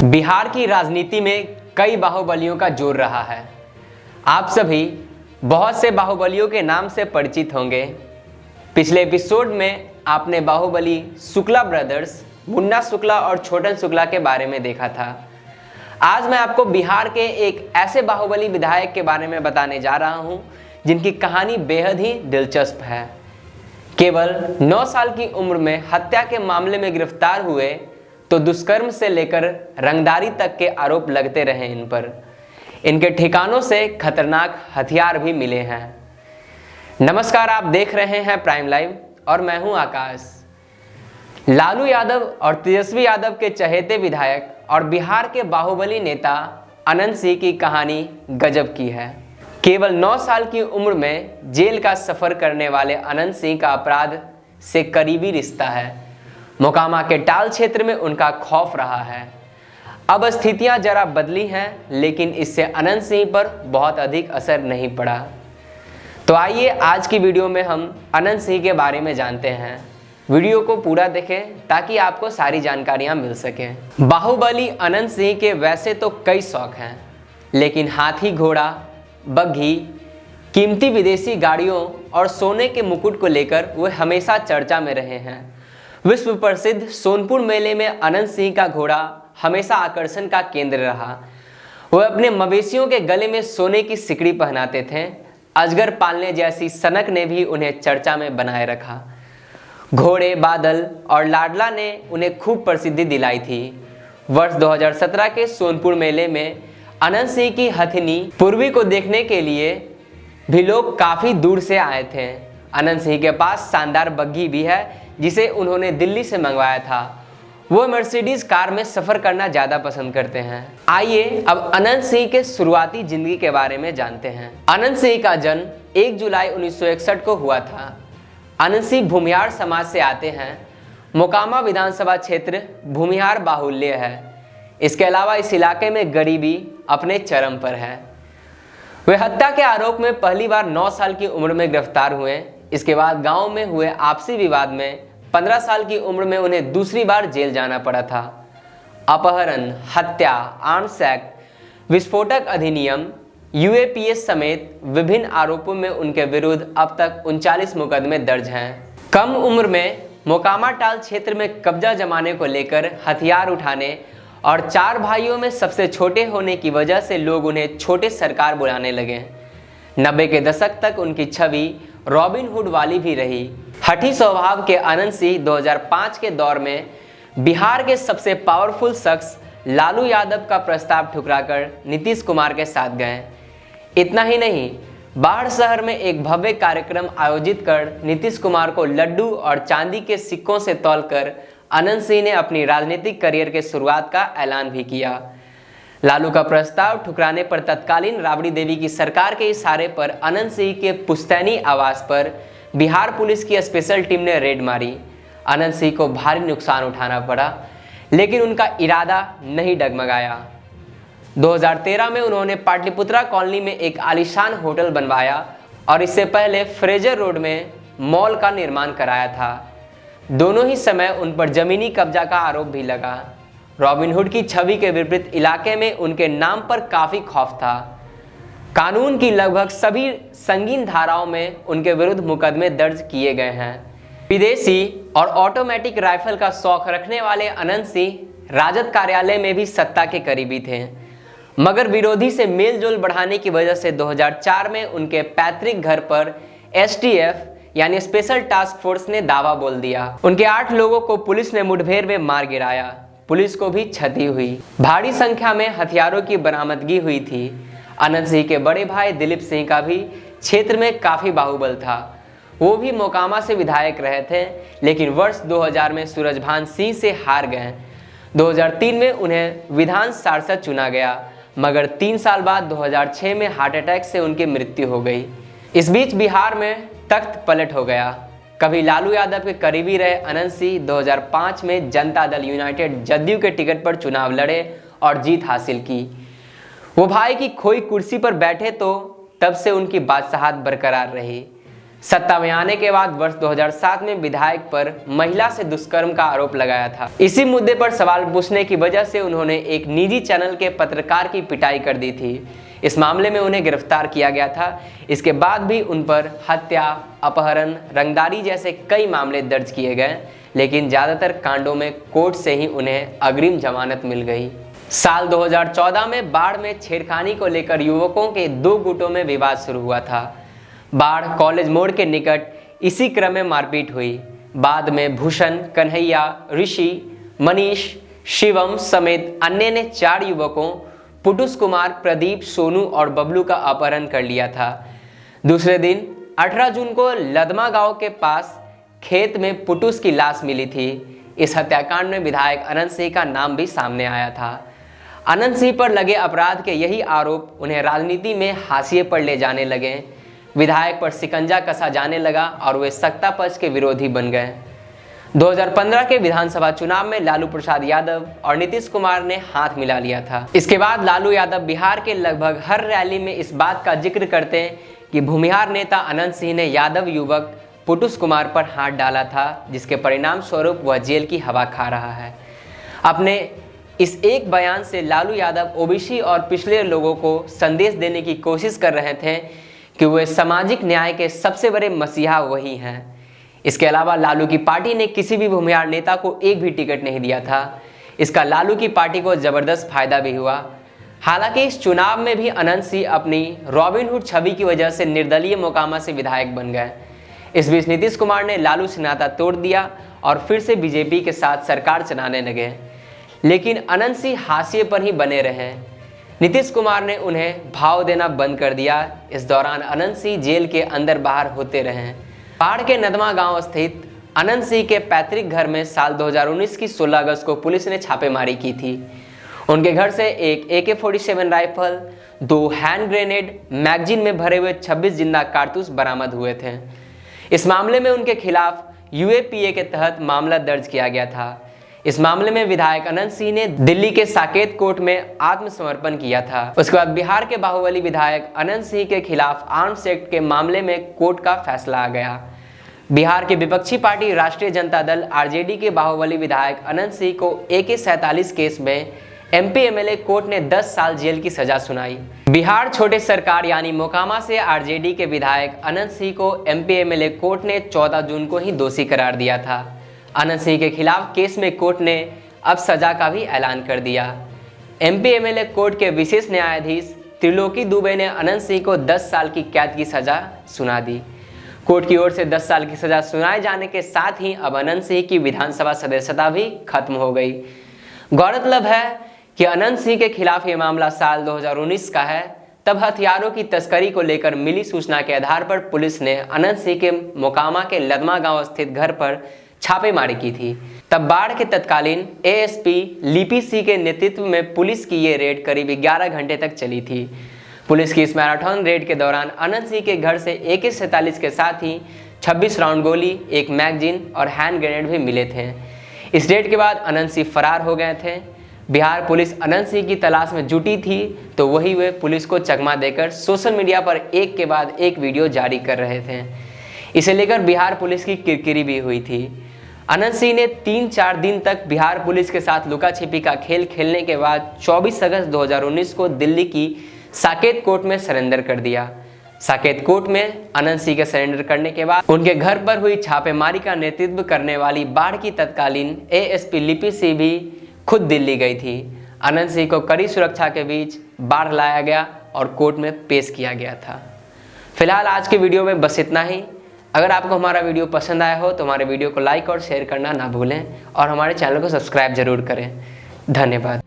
बिहार की राजनीति में कई बाहुबलियों का जोर रहा है। आप सभी बहुत से बाहुबलियों के नाम से परिचित होंगे। पिछले एपिसोड में आपने बाहुबली शुक्ला ब्रदर्स, मुन्ना शुक्ला और छोटन शुक्ला के बारे में देखा था। आज मैं आपको बिहार के एक ऐसे बाहुबली विधायक के बारे में बताने जा रहा हूं जिनकी कहानी बेहद ही दिलचस्प है। केवल 9 साल की उम्र में हत्या के मामले में गिरफ्तार हुए तो दुष्कर्म से लेकर रंगदारी तक के आरोप लगते रहे इन पर। इनके ठिकानों से खतरनाक हथियार भी मिले हैं। नमस्कार, आप देख रहे हैं प्राइम लाइव और मैं हूं आकाश। लालू यादव और तेजस्वी यादव के चहेते विधायक और बिहार के बाहुबली नेता अनंत सिंह की कहानी गजब की है। केवल 9 साल की उम्र में जेल का सफर करने वाले अनंत सिंह का अपराध से करीबी रिश्ता है। मोकामा के टाल क्षेत्र में उनका खौफ रहा है। अब स्थितियां जरा बदली हैं, लेकिन इससे अनंत सिंह पर बहुत अधिक असर नहीं पड़ा। तो आइए आज की वीडियो में हम अनंत सिंह के बारे में जानते हैं। वीडियो को पूरा देखें ताकि आपको सारी जानकारियां मिल सकें। बाहुबली अनंत सिंह के वैसे तो कई शौक हैं, लेकिन हाथी, घोड़ा, बग्घी, कीमती विदेशी गाड़ियों और सोने के मुकुट को लेकर वे हमेशा चर्चा में रहे हैं। विश्व प्रसिद्ध सोनपुर मेले में अनंत सिंह का घोड़ा हमेशा आकर्षण का केंद्र रहा। वह अपने मवेशियों के गले में सोने की सिकड़ी पहनाते थे। अजगर पालने जैसी सनक ने भी उन्हें चर्चा में बनाए रखा। घोड़े, बादल और लाडला ने उन्हें खूब प्रसिद्धि दिलाई थी। वर्ष 2017 के सोनपुर मेले में अनंत सिंह की हथिनी पूर्वी को देखने के लिए भी लोग काफ़ी दूर से आए थे। अनंत सिंह के पास शानदार बग्घी भी है जिसे उन्होंने दिल्ली से मंगवाया था। वो मर्सिडीज कार में सफ़र करना ज़्यादा पसंद करते हैं। आइए अब अनंत सिंह के शुरुआती जिंदगी के बारे में जानते हैं। अनंत सिंह का जन्म 1 जुलाई 1961 को हुआ था। अनंत सिंह भूमिहार समाज से आते हैं। मोकामा विधानसभा क्षेत्र भूमिहार बाहुल्य है। इसके अलावा इस इलाके में गरीबी अपने चरम पर है। वे हत्या के आरोप में पहली बार 9 साल की उम्र में गिरफ्तार हुए। इसके बाद गांव में हुए आपसी विवाद में 15 साल की उम्र में उन्हें दूसरी बार जेल जाना पड़ा था। अपहरण, हत्या, आर्म्स एक्ट, विस्फोटक अधिनियम, यूएपीएस समेत विभिन्न आरोपों में उनके विरुद्ध अब तक 39 मुकदमे दर्ज हैं। कम उम्र में मोकामा टाल क्षेत्र में कब्जा जमाने को लेकर हथियार उठाने और 4 भाइयों में सबसे छोटे होने की वजह से लोग उन्हें छोटे सरकार बुलाने लगे। 90 के दशक तक उनकी छवि रॉबिन हुड वाली भी रही। हठी स्वभाव के अनंत सिंह 2005 के दौर में बिहार के सबसे पावरफुल शख्स लालू यादव का प्रस्ताव ठुकराकर नीतीश कुमार के साथ गए। इतना ही नहीं, बाढ़ शहर में एक भव्य कार्यक्रम आयोजित कर नीतीश कुमार को लड्डू और चांदी के सिक्कों से तौलकर अनंत सिंह ने अपनी राजनीतिक करियर के शुरुआत का ऐलान भी किया। लालू का प्रस्ताव ठुकराने पर तत्कालीन राबड़ी देवी की सरकार के इशारे पर अनंत सिंह के पुश्तैनी आवास पर बिहार पुलिस की स्पेशल टीम ने रेड मारी। अनंत सिंह को भारी नुकसान उठाना पड़ा, लेकिन उनका इरादा नहीं डगमगाया। 2013 में उन्होंने पाटलिपुत्रा कॉलोनी में एक आलीशान होटल बनवाया और इससे पहले फ्रेजर रोड में मॉल का निर्माण कराया था। दोनों ही समय उन पर जमीनी कब्जा का आरोप भी लगा। रॉबिनहुड की छवि के विपरीत इलाके में उनके नाम पर काफ़ी खौफ था। कानून की लगभग सभी संगीन धाराओं में उनके विरुद्ध मुकदमे दर्ज किए गए हैं। विदेशी और ऑटोमेटिक राइफल का शौक रखने वाले अनंत सिंह राजद कार्यालय में भी सत्ता के करीबी थे, मगर विरोधी से मेलजोल बढ़ाने की वजह से 2004 में उनके पैतृक घर पर एसटीएफ यानी स्पेशल टास्क फोर्स ने दावा बोल दिया। उनके 8 लोगों को पुलिस ने मुठभेड़ में मार गिराया। पुलिस को भी क्षति हुई। भारी संख्या में हथियारों की बरामदगी हुई थी। अनंत सिंह के बड़े भाई दिलीप सिंह का भी क्षेत्र में काफ़ी बाहुबल था। वो भी मोकामा से विधायक रहे थे, लेकिन वर्ष 2000 में सूरजभान सिंह से हार गए। 2003 में उन्हें विधान पार्षद चुना गया, मगर 3 साल बाद 2006 में हार्ट अटैक से उनकी मृत्यु हो गई। इस बीच बिहार में तख्त पलट हो गया। कभी लालू यादव के करीबी रहे अनंत सिंह 2005 में जनता दल यूनाइटेड जदयू के टिकट पर चुनाव लड़े और जीत हासिल की। वो भाई की खोई कुर्सी पर बैठे तो तब से उनकी बादशाहत बरकरार रही। सत्ता में आने के बाद वर्ष 2007 में विधायक पर महिला से दुष्कर्म का आरोप लगाया था। इसी मुद्दे पर सवाल पूछने की वजह से उन्होंने एक निजी चैनल के पत्रकार की पिटाई कर दी थी। इस मामले में उन्हें गिरफ्तार किया गया था। इसके बाद भी उन पर हत्या, अपहरण, रंगदारी जैसे कई मामले दर्ज किए गए, लेकिन ज़्यादातर कांडों में कोर्ट से ही उन्हें अग्रिम जमानत मिल गई। साल 2014 में बाढ़ में छेड़खानी को लेकर युवकों के 2 गुटों में विवाद शुरू हुआ था। बाढ़ कॉलेज मोड़ के निकट इसी क्रम में मारपीट हुई। बाद में भूषण, कन्हैया, ऋषि, मनीष, शिवम समेत अन्य ने 4 युवकों पुटुस कुमार, प्रदीप, सोनू और बबलू का अपहरण कर लिया था। दूसरे दिन 18 जून को लदमा गांव के पास खेत में पुटुस की लाश मिली थी। इस हत्याकांड में विधायक अनंत सिंह का नाम भी सामने आया था। अनंत सिंह पर लगे अपराध के यही आरोप उन्हें राजनीति में हाशिए पर ले जाने लगे। विधायक पर शिकंजा कसा जाने लगा और वे सत्ता पक्ष के विरोधी बन गए। 2015 के विधानसभा चुनाव में लालू प्रसाद यादव और नीतीश कुमार ने हाथ मिला लिया था। इसके बाद लालू यादव बिहार के लगभग हर रैली में इस बात का जिक्र करते हैं कि भूमिहार नेता अनंत सिंह ने यादव युवक पुटुस कुमार पर हाथ डाला था, जिसके परिणाम स्वरूप वह जेल की हवा खा रहा है। अपने इस एक बयान से लालू यादव ओबीसी और पिछड़े लोगों को संदेश देने की कोशिश कर रहे थे कि वे सामाजिक न्याय के सबसे बड़े मसीहा वही हैं। इसके अलावा लालू की पार्टी ने किसी भी भूमिहार नेता को एक भी टिकट नहीं दिया था। इसका लालू की पार्टी को जबरदस्त फायदा भी हुआ। हालांकि इस चुनाव में भी अनंत सिंह अपनी रॉबिनहुड छवि की वजह से निर्दलीय मोकामा से विधायक बन गए। इस बीच नीतीश कुमार ने लालू से नाता तोड़ दिया और फिर से बीजेपी के साथ सरकार चलाने लगे, लेकिन अनंत सिंह हाशिए पर ही बने रहे। नीतीश कुमार ने उन्हें भाव देना बंद कर दिया। इस दौरान अनंत सिंह जेल के अंदर बाहर होते रहे। बाढ़ के नदमा गांव स्थित अनंत सिंह के पैतृक घर में साल 2019 की 16 अगस्त को पुलिस ने छापेमारी की थी। उनके घर से एक AK-47 rifle, 2 hand grenade, magazine में भरे हुए 26 जिंदा कारतूस बरामद हुए थे। इस मामले में उनके खिलाफ UAPA के तहत मामला दर्ज किया गया था। इस मामले में विधायक अनंत सिंह ने दिल्ली के साकेत कोर्ट में आत्मसमर्पण किया था। उसके बाद बिहार के बाहुबली विधायक अनंत सिंह के खिलाफ आर्म्स एक्ट के मामले में कोर्ट का फैसला आ गया। बिहार की विपक्षी पार्टी राष्ट्रीय जनता दल RJD के बाहुबली विधायक अनंत सिंह को AK-47 केस में MP MLA कोर्ट ने 10 साल जेल की सजा सुनाई। बिहार छोटे सरकार यानी मोकामा से RJD के विधायक अनंत सिंह को MP MLA कोर्ट ने 14 जून को ही दोषी करार दिया था। अनंत सिंह के खिलाफ केस में कोर्ट ने अब सजा का भी ऐलान कर दिया। MP MLA कोर्ट के विशेष न्यायाधीश त्रिलोकी दुबे ने अनंत सिंह को 10 साल की कैद की सजा सुना दी। कोर्ट की ओर से 10 साल की सजा सुनाए जाने के साथ ही अब अनंत सिंह की विधानसभा सदस्यता भी खत्म हो गई। गौरतलब है कि अनंत सिंह के खिलाफ ये मामला साल 2019 का है। तब हथियारों की तस्करी को लेकर मिली सूचना के आधार पर पुलिस ने अनंत सिंह के मोकामा के लदमा गांव स्थित घर पर छापेमारी की थी। तब बाढ़ के तत्कालीन ASP लिपि सिंह के नेतृत्व में पुलिस की ये रेड करीब 11 घंटे तक चली थी। पुलिस की इस मैराथन रेड के दौरान अनंत सिंह के घर से AK-47 के साथ ही 26 राउंड गोली, 1 मैगजीन और हैंड ग्रेनेड भी मिले थे। इस रेड के बाद अनंत सिंह फरार हो गए थे। बिहार पुलिस अनंत सिंह की तलाश में जुटी थी तो वही वे पुलिस को चकमा देकर सोशल मीडिया पर एक के बाद एक वीडियो जारी कर रहे थे। इसे लेकर बिहार पुलिस की किरकिरी भी हुई थी। अनंत सिंह ने 3-4 दिन तक बिहार पुलिस के साथ लुका छिपी का खेल खेलने के बाद 24 अगस्त 2019 को दिल्ली की साकेत कोर्ट में सरेंडर कर दिया। साकेत कोर्ट में अनंत सिंह के सरेंडर करने के बाद उनके घर पर हुई छापेमारी का नेतृत्व करने वाली बाढ़ की तत्कालीन ASP लिपि सिंह भी खुद दिल्ली गई थी। अनंत सिंह को कड़ी सुरक्षा के बीच बाढ़ लाया गया और कोर्ट में पेश किया गया था। फिलहाल आज के वीडियो में बस इतना ही। अगर आपको हमारा वीडियो पसंद आया हो तो हमारे वीडियो को लाइक और शेयर करना ना भूलें और हमारे चैनल को सब्सक्राइब जरूर करें। धन्यवाद।